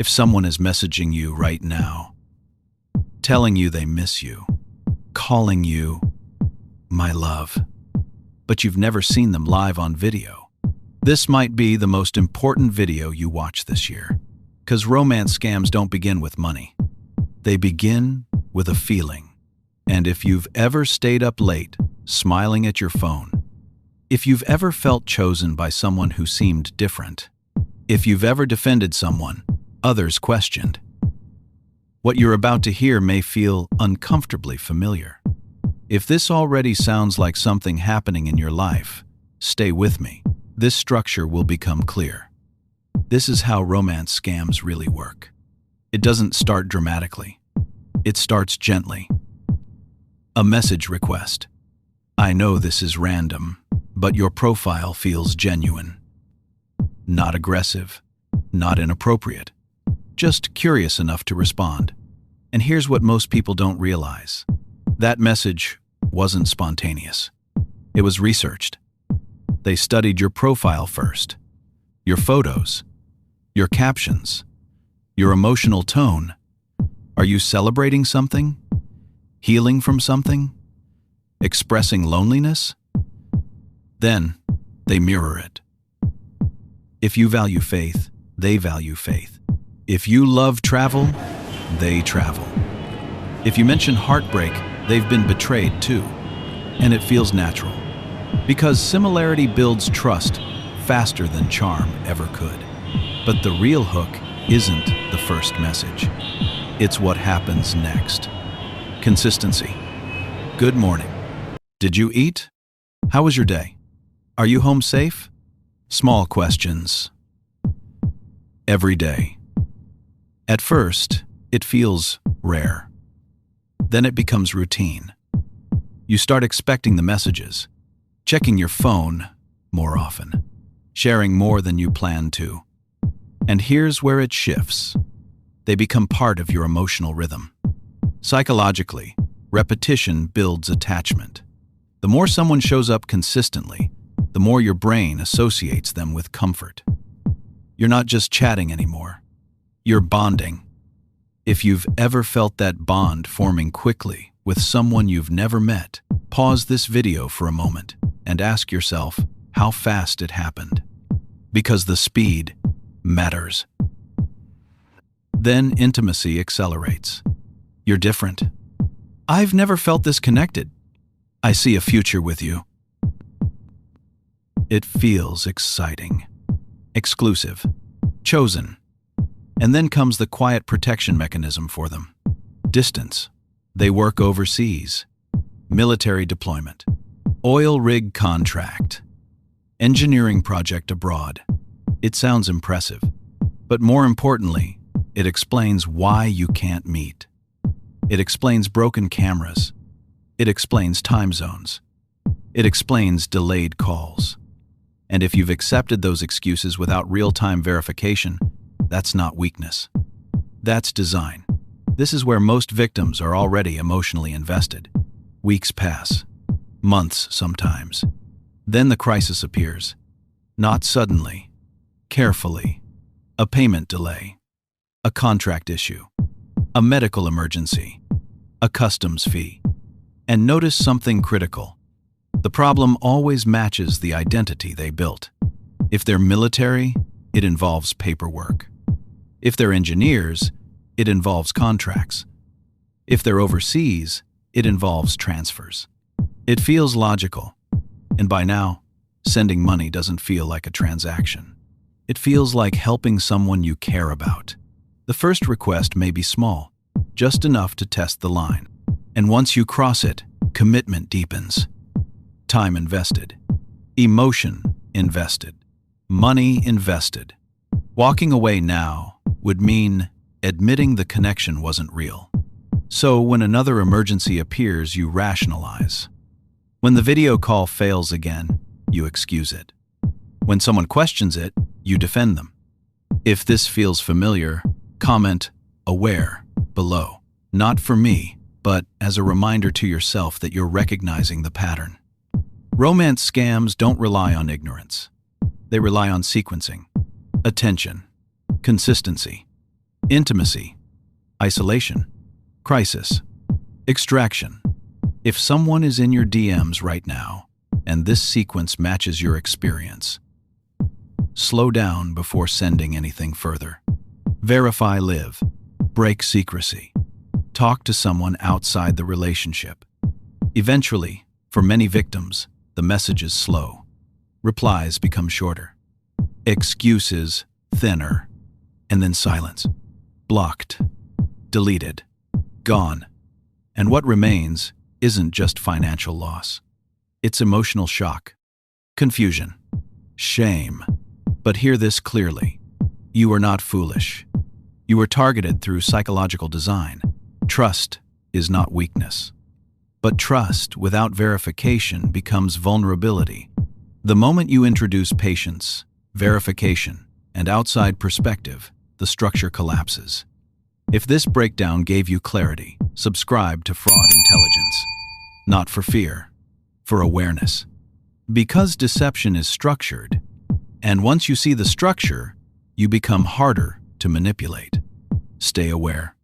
If someone is messaging you right now, telling you they miss you, calling you my love, but you've never seen them live on video, this might be the most important video you watch this year. Because romance scams don't begin with money. They begin with a feeling. And if you've ever stayed up late, smiling at your phone, if you've ever felt chosen by someone who seemed different, if you've ever defended someone others questioned, what you're about to hear may feel uncomfortably familiar. If this already sounds like something happening in your life, stay with me. This structure will become clear. This is how romance scams really work. It doesn't start dramatically. It starts gently. A message request. I know this is random, but your profile feels genuine. Not aggressive, not inappropriate, just curious enough to respond. And here's what most people don't realize. That message wasn't spontaneous. It was researched. They studied your profile first, your photos, your captions, your emotional tone. Are you celebrating something? Healing from something? Expressing loneliness? Then they mirror it. If you value faith, they value faith. If you love travel, they travel. If you mention heartbreak, they've been betrayed too. And it feels natural. Because similarity builds trust faster than charm ever could. But the real hook isn't the first message. It's what happens next. Consistency. Good morning. Did you eat? How was your day? Are you home safe? Small questions. Every day. At first, it feels rare. Then it becomes routine. You start expecting the messages, checking your phone more often, sharing more than you planned to. And here's where it shifts. They become part of your emotional rhythm. Psychologically, repetition builds attachment. The more someone shows up consistently, the more your brain associates them with comfort. You're not just chatting anymore. You're bonding. If you've ever felt that bond forming quickly with someone you've never met, pause this video for a moment and ask yourself how fast it happened. Because the speed matters. Then intimacy accelerates. You're different. I've never felt this connected. I see a future with you. It feels exciting, exclusive, chosen. And then comes the quiet protection mechanism for them. Distance. They work overseas. Military deployment. Oil rig contract. Engineering project abroad. It sounds impressive. But more importantly, it explains why you can't meet. It explains broken cameras. It explains time zones. It explains delayed calls. And if you've accepted those excuses without real-time verification, that's not weakness. That's design. This is where most victims are already emotionally invested. Weeks pass. Months sometimes. Then the crisis appears. Not suddenly. Carefully. A payment delay. A contract issue. A medical emergency. A customs fee. And notice something critical. The problem always matches the identity they built. If they're military, it involves paperwork. If they're engineers, it involves contracts. If they're overseas, it involves transfers. It feels logical. And by now, sending money doesn't feel like a transaction. It feels like helping someone you care about. The first request may be small, just enough to test the line. And once you cross it, commitment deepens. Time invested. Emotion invested. Money invested. Walking away now would mean admitting the connection wasn't real. So when another emergency appears, you rationalize. When the video call fails again, you excuse it. When someone questions it, you defend them. If this feels familiar, comment "aware" below. Not for me, but as a reminder to yourself that you're recognizing the pattern. Romance scams don't rely on ignorance. They rely on sequencing, attention, consistency, Intimacy, isolation, crisis, extraction. If someone is in your DMs right now, and this sequence matches your experience, slow down before sending anything further. Verify, live, break secrecy. Talk to someone outside the relationship. Eventually, for many victims, the message is slow. Replies become shorter. Excuses thinner. And then silence. Blocked. Deleted. Gone. And what remains isn't just financial loss. It's emotional shock. Confusion. Shame. But hear this clearly. You are not foolish. You were targeted through psychological design. Trust is not weakness. But trust without verification becomes vulnerability. The moment you introduce patience, verification, and outside perspective, the structure collapses. If this breakdown gave you clarity, subscribe to Fraud Intelligence. Not for fear, for awareness. Because deception is structured, and once you see the structure, you become harder to manipulate. Stay aware.